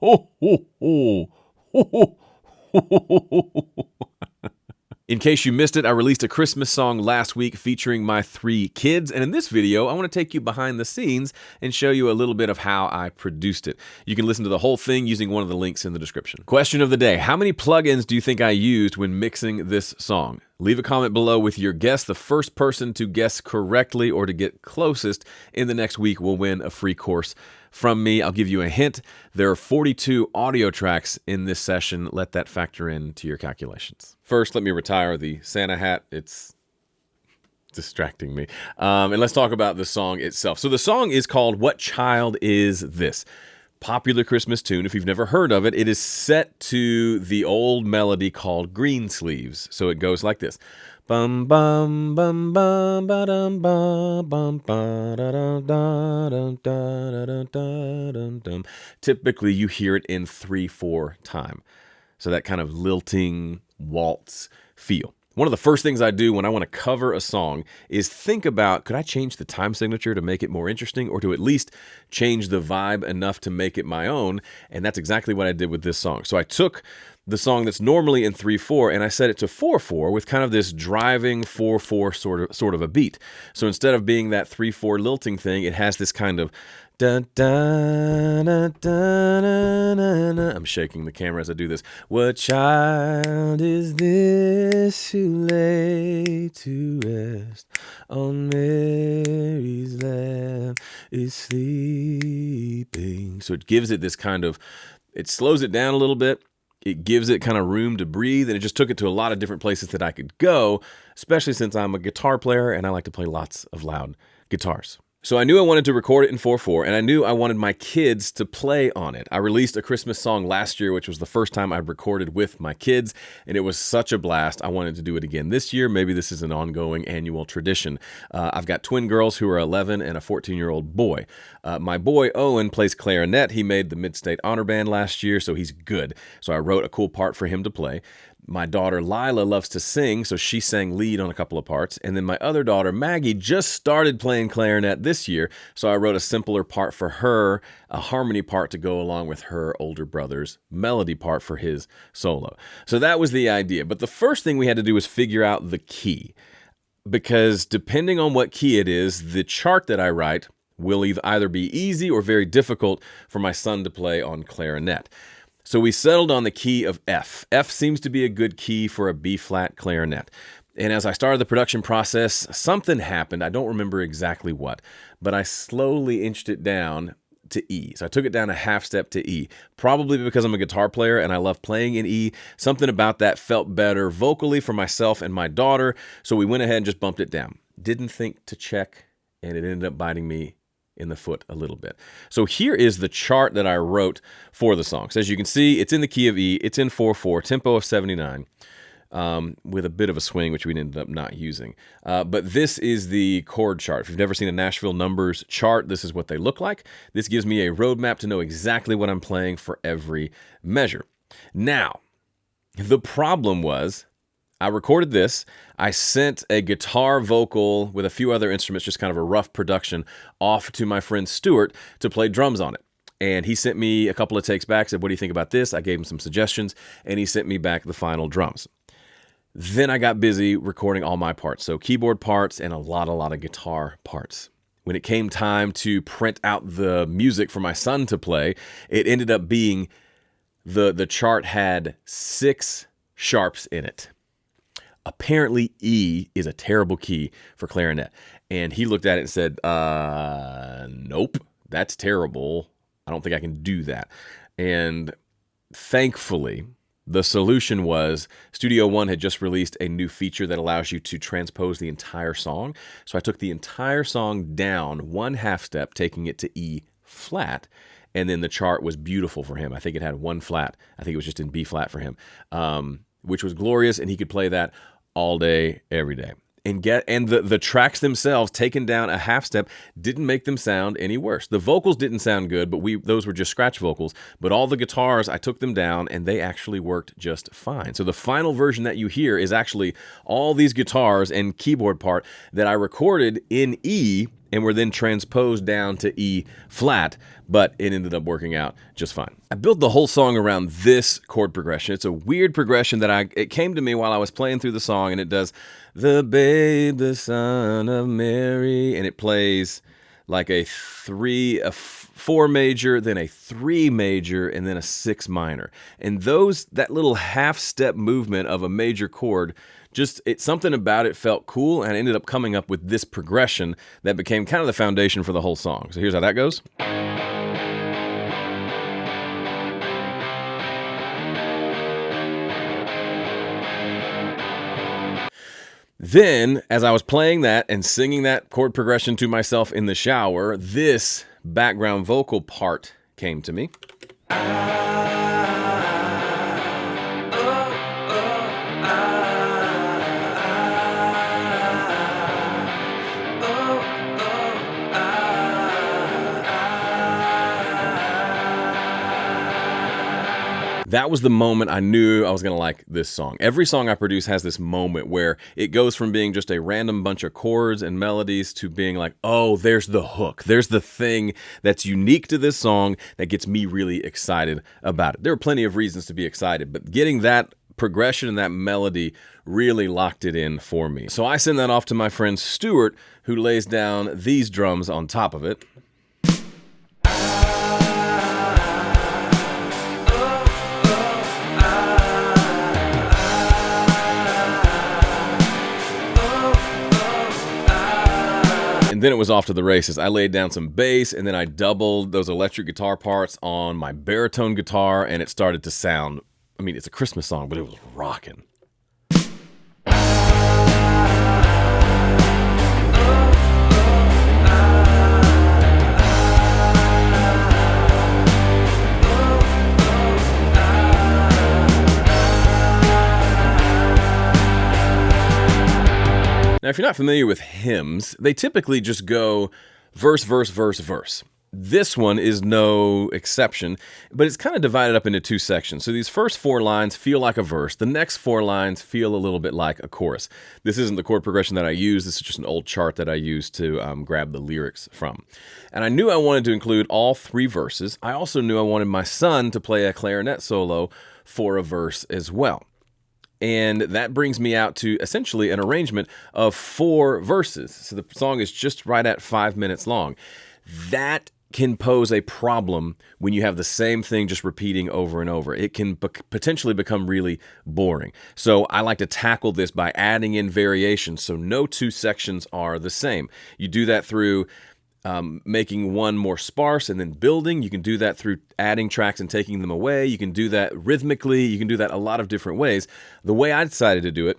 ho, ho, ho, ho, ho. In case you missed it, I released a Christmas song last week featuring my 3 kids, and in this video, I want to take you behind the scenes and show you a little bit of how I produced it. You can listen to the whole thing using one of the links in the description. Question of the day: how many plugins do you think I used when mixing this song? Leave a comment below with your guess. The first person to guess correctly or to get closest in the next week will win a free course from me. I'll give you a hint. There are 42 audio tracks in this session. Let that factor into your calculations. First, let me retire the Santa hat. It's distracting me. And let's talk about the song itself. So the song is called What Child Is This? Popular Christmas tune. If you've never heard of it, it is set to the old melody called Greensleeves. So it goes like this. Bum bum bum bum ba dum bum bum ba da dum da dum da dum da dum dum. Typically, you hear it in 3/4 time. So that kind of lilting waltz feel. One of the first things I do when I want to cover a song is think about, could I change the time signature to make it more interesting, or to at least change the vibe enough to make it my own? And that's exactly what I did with this song. So I took the song that's normally in 3/4 and I set it to 4/4 with kind of this driving 4/4 sort of a beat. So instead of being that 3/4 lilting thing, it has this kind of dun, dun, dun, dun, dun, dun, dun. I'm shaking the camera as I do this. What child is this who lay to rest on Mary's lap is sleeping? So it gives it this kind of, it slows it down a little bit. It gives it kind of room to breathe, and it just took it to a lot of different places that I could go, especially since I'm a guitar player and I like to play lots of loud guitars. So I knew I wanted to record it in 4/4, and I knew I wanted my kids to play on it. I released a Christmas song last year, which was the first time I'd recorded with my kids, and it was such a blast. I wanted to do it again this year. Maybe this is an ongoing annual tradition. I've got twin girls who are 11 and a 14-year-old boy. My boy, Owen, plays clarinet. He made the Mid-State Honor Band last year, so he's good. So I wrote a cool part for him to play. My daughter, Lila, loves to sing, so she sang lead on a couple of parts. And then my other daughter, Maggie, just started playing clarinet this year, so I wrote a simpler part for her, a harmony part to go along with her older brother's melody part for his solo. So that was the idea. But the first thing we had to do was figure out the key, because depending on what key it is, the chart that I write will either be easy or very difficult for my son to play on clarinet. So we settled on the key of F. F seems to be a good key for a B-flat clarinet. And as I started the production process, something happened. I don't remember exactly what, but I slowly inched it down to E. So I took it down a half step to E, probably because I'm a guitar player and I love playing in E. Something about that felt better vocally for myself and my daughter, so we went ahead and just bumped it down. Didn't think to check, and it ended up biting me in the foot a little bit. So here is the chart that I wrote for the song. So as you can see, it's in the key of E, it's in 4/4, tempo of 79, with a bit of a swing, which we ended up not using. But this is the chord chart. If you've never seen a Nashville numbers chart, this is what they look like. This gives me a roadmap to know exactly what I'm playing for every measure. Now, the problem was, I recorded this, I sent a guitar vocal with a few other instruments, just kind of a rough production, off to my friend Stuart to play drums on it. And he sent me a couple of takes back, said, what do you think about this? I gave him some suggestions, and he sent me back the final drums. Then I got busy recording all my parts, so keyboard parts and a lot of guitar parts. When it came time to print out the music for my son to play, it ended up being, the chart had 6 sharps in it. Apparently E is a terrible key for clarinet. And he looked at it and said, nope, that's terrible. I don't think I can do that. And thankfully, the solution was Studio One had just released a new feature that allows you to transpose the entire song. So I took the entire song down 1 half step, taking it to E flat. And then the chart was beautiful for him. I think it had 1 flat. I think it was just in B flat for him, which was glorious. And he could play that all day, every day. And the tracks themselves, taken down a half step, didn't make them sound any worse. The vocals didn't sound good, but those were just scratch vocals. But all the guitars, I took them down, and they actually worked just fine. So the final version that you hear is actually all these guitars and keyboard part that I recorded in E and were then transposed down to E flat, but it ended up working out just fine. I built the whole song around this chord progression. It's a weird progression that it came to me while I was playing through the song, and it does, the babe, the son of Mary, and it plays like a 4 major, then a 3 major, and then a 6 minor. And that little half step movement of a major chord, something about it felt cool, and I ended up coming up with this progression that became kind of the foundation for the whole song. So here's how that goes. Then, as I was playing that and singing that chord progression to myself in the shower, this background vocal part came to me. That was the moment I knew I was going to like this song. Every song I produce has this moment where it goes from being just a random bunch of chords and melodies to being like, oh, there's the hook. There's the thing that's unique to this song that gets me really excited about it. There are plenty of reasons to be excited, but getting that progression and that melody really locked it in for me. So I send that off to my friend Stuart, who lays down these drums on top of it. And then it was off to the races. I laid down some bass, and then I doubled those electric guitar parts on my baritone guitar, and it started to sound, I mean, it's a Christmas song, but it was rocking. Now, if you're not familiar with hymns, they typically just go verse, verse, verse, verse. This one is no exception, but it's kind of divided up into 2 sections. So these first 4 lines feel like a verse. The next 4 lines feel a little bit like a chorus. This isn't the chord progression that I use. This is just an old chart that I used to grab the lyrics from. And I knew I wanted to include all 3 verses. I also knew I wanted my son to play a clarinet solo for a verse as well. And that brings me out to essentially an arrangement of 4 verses. So the song is just right at 5 minutes long. That can pose a problem when you have the same thing just repeating over and over. It can potentially become really boring. So I like to tackle this by adding in variations so no 2 sections are the same. You do that through making one more sparse and then building. You can do that through adding tracks and taking them away. You can do that rhythmically. You can do that a lot of different ways. The way I decided to do it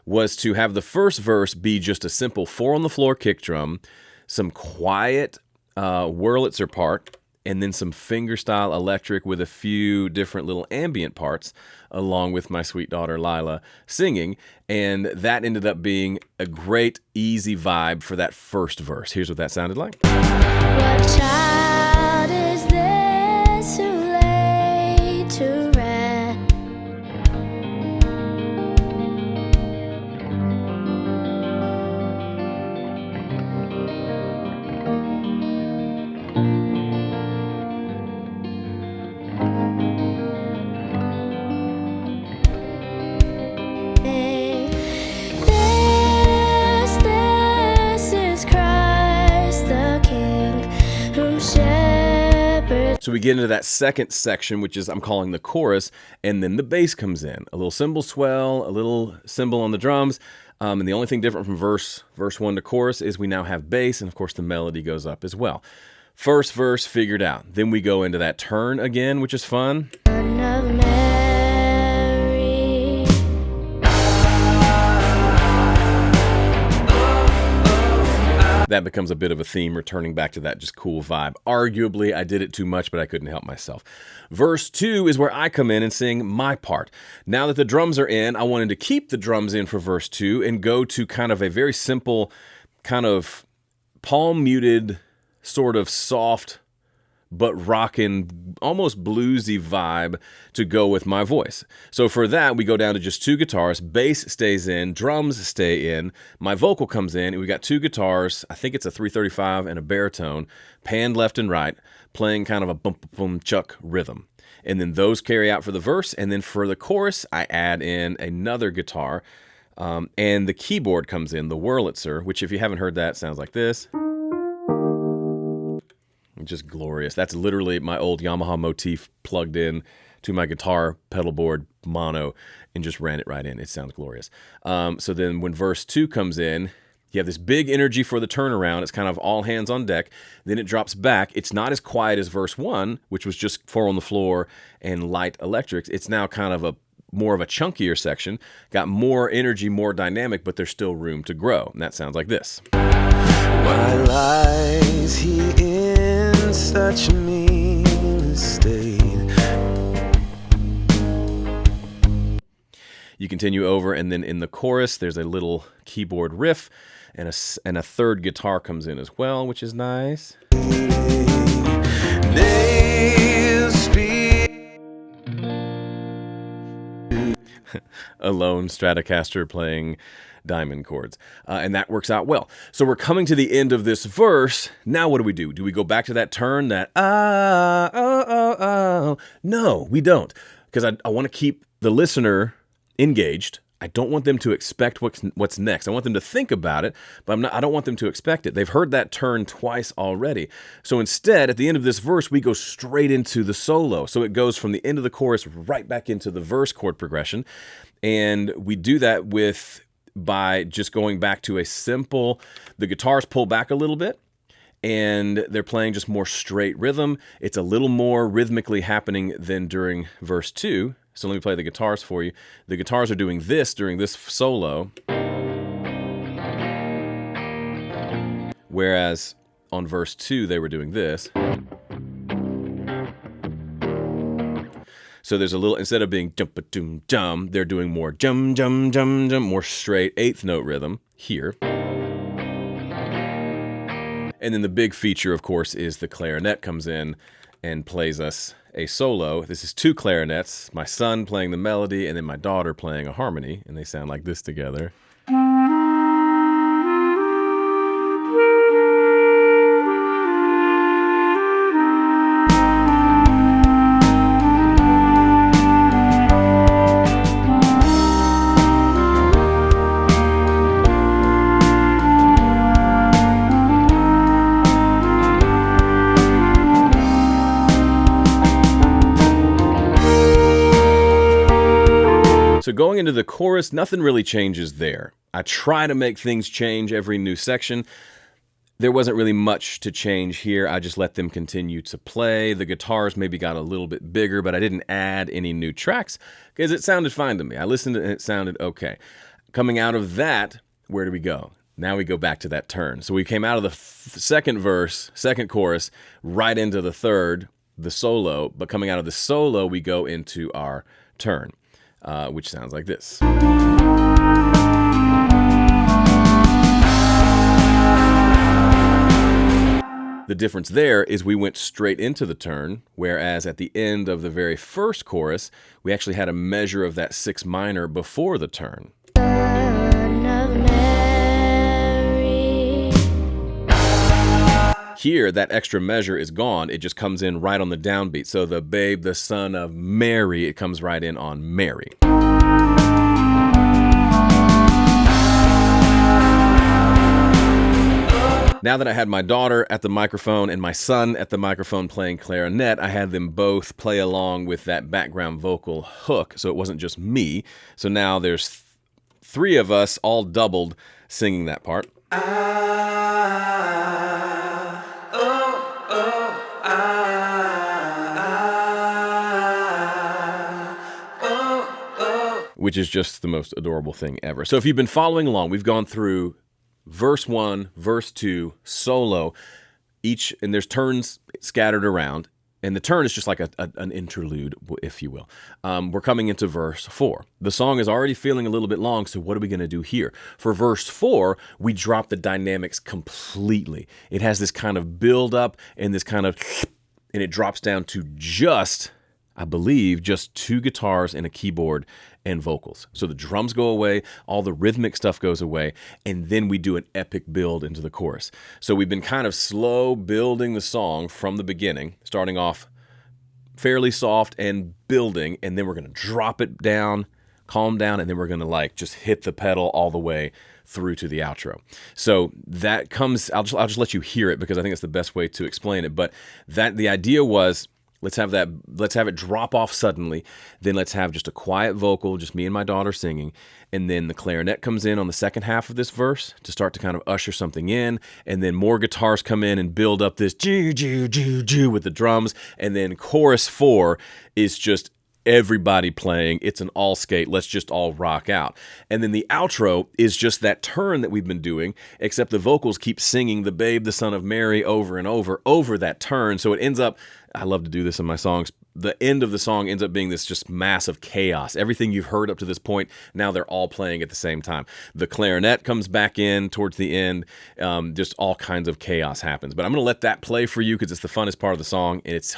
was to have the first verse be just a simple 4 on the floor kick drum, some quiet Wurlitzer part, and then some fingerstyle electric with a few different little ambient parts, along with my sweet daughter Lila singing, and that ended up being a great, easy vibe for that first verse. Here's what that sounded like. What child is this who lay to rest? So we get into that second section, which is I'm calling the chorus, and then the bass comes in. A little cymbal swell, a little cymbal on the drums, and the only thing different from verse 1 to chorus is we now have bass, and of course the melody goes up as well. First verse figured out. Then we go into that turn again, which is fun. That becomes a bit of a theme, returning back to that just cool vibe. Arguably, I did it too much, but I couldn't help myself. Verse 2 is where I come in and sing my part. Now that the drums are in, I wanted to keep the drums in for verse 2 and go to kind of a very simple, kind of palm muted, sort of soft but rockin', almost bluesy vibe to go with my voice. So for that, we go down to just 2 guitars, bass stays in, drums stay in, my vocal comes in, and we got 2 guitars, I think it's a 335 and a baritone, panned left and right, playing kind of a bump-bump-chuck rhythm. And then those carry out for the verse, and then for the chorus, I add in another guitar, and the keyboard comes in, the Wurlitzer, which if you haven't heard that, sounds like this. Just glorious. That's literally my old Yamaha motif plugged in to my guitar pedal board mono and just ran it right in. It sounds glorious. So then when verse 2 comes in, you have this big energy for the turnaround. It's kind of all hands on deck. Then it drops back. It's not as quiet as verse 1, which was just 4 on the floor and light electrics. It's now kind of more of a chunkier section. Got more energy, more dynamic, but there's still room to grow. And that sounds like this. Why lies he in such mean state? You continue over, and then in the chorus, there's a little keyboard riff, and a third guitar comes in as well, which is nice. A lone Stratocaster playing diamond chords, and that works out well. So we're coming to the end of this verse. Now what do? Do we go back to that turn, that oh? No, we don't, because I want to keep the listener engaged. I don't want them to expect what's next. I want them to think about it, but I don't want them to expect it. They've heard that turn twice already. So instead, at the end of this verse, we go straight into the solo. So it goes from the end of the chorus right back into the verse chord progression. And we do that by just going back to a simple, the guitars pull back a little bit, and they're playing just more straight rhythm. It's a little more rhythmically happening than during verse 2. So let me play the guitars for you. The guitars are doing this during this solo, whereas on verse 2 they were doing this. So there's a little, instead of being jump-a-doom-jum, they're doing more jum-jum-jum-jum, more straight 8th note rhythm here. And then the big feature, of course, is the clarinet comes in and plays us a solo. This is 2 clarinets, my son playing the melody and then my daughter playing a harmony, and they sound like this together. So going into the chorus, nothing really changes there. I try to make things change every new section. There wasn't really much to change here. I just let them continue to play. The guitars maybe got a little bit bigger, but I didn't add any new tracks because it sounded fine to me. I listened to it and it sounded okay. Coming out of that, where do we go? Now we go back to that turn. So we came out of the second verse, second chorus, right into the third, the solo. But coming out of the solo, we go into our turn. Which sounds like this. The difference there is we went straight into the turn, whereas at the end of the very first chorus, we actually had a measure of that 6 minor before the turn. Son of Mary. Here, that extra measure is gone. It just comes in right on the downbeat. So the babe, the son of Mary, it comes right in on Mary. Now that I had my daughter at the microphone and my son at the microphone playing clarinet, I had them both play along with that background vocal hook, so it wasn't just me. So now there's 3 of us all doubled singing that part. Which is just the most adorable thing ever. So if you've been following along, we've gone through verse 1, verse 2, solo, and there's turns scattered around, and the turn is just like an interlude, if you will. We're coming into verse 4. The song is already feeling a little bit long, so what are we going to do here? For verse 4, we drop the dynamics completely. It has this kind of build up and this kind of, and it drops down to just, I believe, just 2 guitars and a keyboard and vocals. So the drums go away, all the rhythmic stuff goes away, and then we do an epic build into the chorus. So we've been kind of slow building the song from the beginning, starting off fairly soft and building, and then we're going to drop it down, calm down, and then we're going to like just hit the pedal all the way through to the outro. So that comes, I'll just let you hear it because I think it's the best way to explain it. But that the idea was, let's have it drop off suddenly. Then let's have just a quiet vocal, just me and my daughter singing. And then the clarinet comes in on the second half of this verse to start to kind of usher something in. And then more guitars come in and build up this joo, joo, joo, joo with the drums. And then chorus 4 is just everybody playing. It's an all skate. Let's just all rock out. And then the outro is just that turn that we've been doing, except the vocals keep singing the Babe, the Son of Mary over and over that turn. So it ends up, I love to do this in my songs, the end of the song ends up being this just massive chaos. Everything you've heard up to this point, now they're all playing at the same time. The clarinet comes back in towards the end. Just all kinds of chaos happens. But I'm going to let that play for you because it's the funnest part of the song. And it's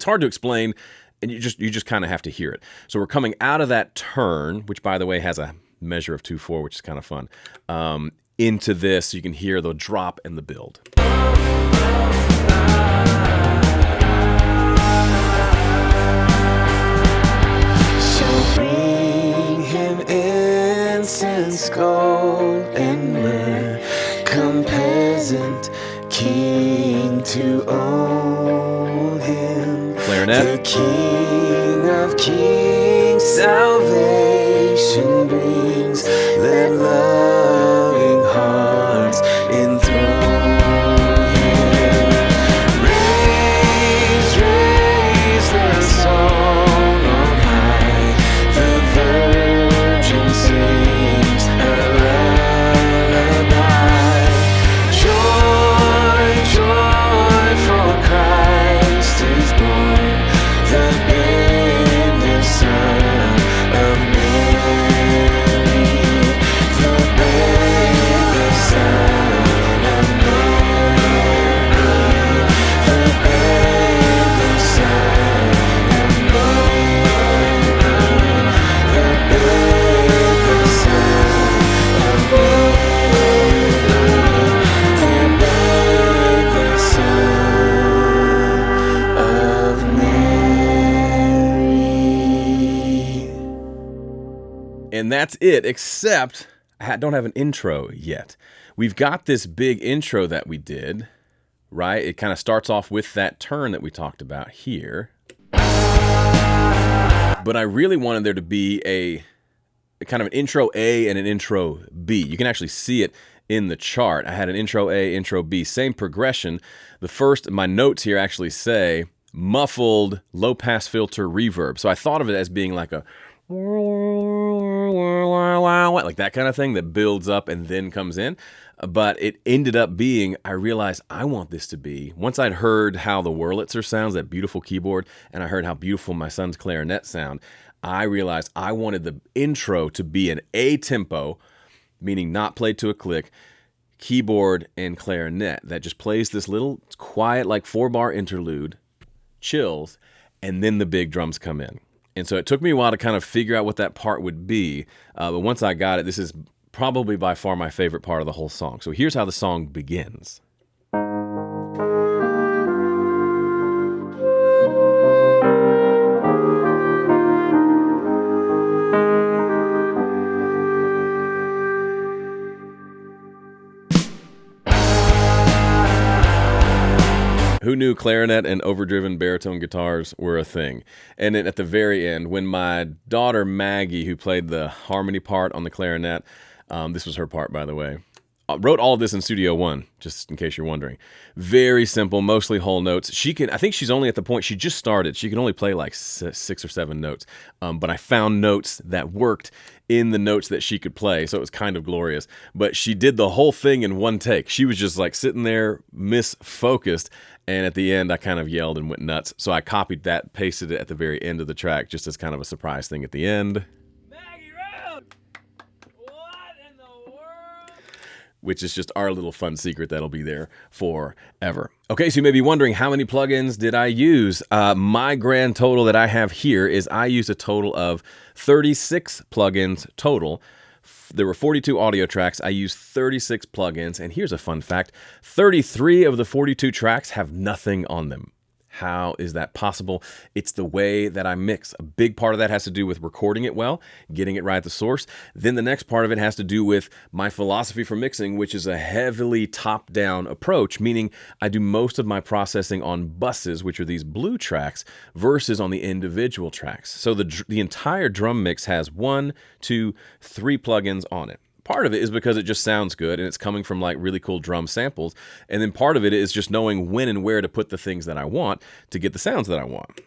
hard to explain, and you just kind of have to hear it. So we're coming out of that turn, which by the way has a measure of 2/4, which is kind of fun, into this. You can hear the drop and the build. So bring him incense, gold, and myrrh. Come peasant, king to own him. Clarinet. The King of Kings, salvation brings. Let loving hearts enthrone him. Raise the song on high. The Virgin sings a lullaby. Joy, joy, for Christ is born. The babe, the Son of Mary. The babe, the Son of Mary. The babe, the Son of Mary. The babe, the Son of Mary. The babe, the Son of Mary. And that's it, except I don't have an intro yet. We've got this big intro that we did, right? It kind of starts off with that turn that we talked about here. But I really wanted there to be a kind of an intro A and an intro B. You can actually see it in the chart. I had an intro A, intro B, same progression. The first, my notes here actually say muffled low pass filter reverb. So I thought of it as being like a like that kind of thing that builds up and then comes in. But it ended up being, I realized I want this to be, once I'd heard how the Wurlitzer sounds, that beautiful keyboard, and I heard how beautiful my son's clarinet sound, I realized I wanted the intro to be an A tempo, meaning not played to a click, keyboard and clarinet that just plays this little quiet, like 4-bar interlude, chills, and then the big drums come in. And so it took me a while to kind of figure out what that part would be. But once I got it, this is probably by far my favorite part of the whole song. So here's how the song begins. Who knew clarinet and overdriven baritone guitars were a thing? And then at the very end, when my daughter Maggie, who played the harmony part on the clarinet, this was her part, by the way, wrote all of this in Studio One, just in case you're wondering. Very simple, mostly whole notes. I think she's only at the point, she just started. She can only play like 6 or 7 notes. But I found notes that worked in the notes that she could play, so it was kind of glorious. But she did the whole thing in one take. She was just like sitting there misfocused, and at the end I kind of yelled and went nuts. So I copied that, pasted it at the very end of the track, just as kind of a surprise thing at the end. which is just our little fun secret that'll be there forever. Okay, so you may be wondering, how many plugins did I use? My grand total that I have here is I used a total of 36 plugins total. There were 42 audio tracks. I used 36 plugins, and here's a fun fact. 33 of the 42 tracks have nothing on them. How is that possible? It's the way that I mix. A big part of that has to do with recording it well, getting it right at the source. Then the next part of it has to do with my philosophy for mixing, which is a heavily top-down approach, meaning I do most of my processing on buses, which are these blue tracks, versus on the individual tracks. So the entire drum mix has 1, 2, 3 plugins on it. Part of it is because it just sounds good and it's coming from like really cool drum samples. And then part of it is just knowing when and where to put the things that I want to get the sounds that I want.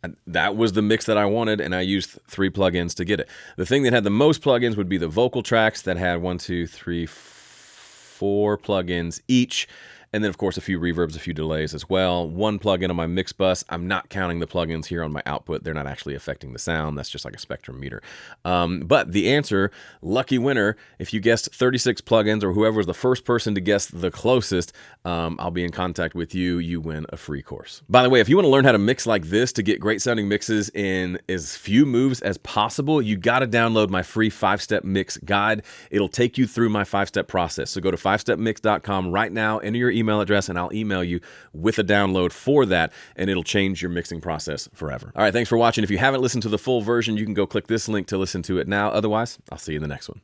And that was the mix that I wanted, and I used 3 plugins to get it. The thing that had the most plugins would be the vocal tracks that had 1, 2, 3, 4 plugins each. And then, of course, a few reverbs, a few delays as well. 1 plugin on my mix bus. I'm not counting the plugins here on my output. They're not actually affecting the sound. That's just like a spectrum meter. But the answer, lucky winner, if you guessed 36 plugins or whoever was the first person to guess the closest, I'll be in contact with you. You win a free course. By the way, if you want to learn how to mix like this to get great sounding mixes in as few moves as possible, you got to download my free 5-step mix guide. It'll take you through my 5-step process. So go to 5stepmix.com right now, enter your email address, and I'll email you with a download for that, and it'll change your mixing process forever. All right, thanks for watching. If you haven't listened to the full version, you can go click this link to listen to it now. Otherwise, I'll see you in the next one.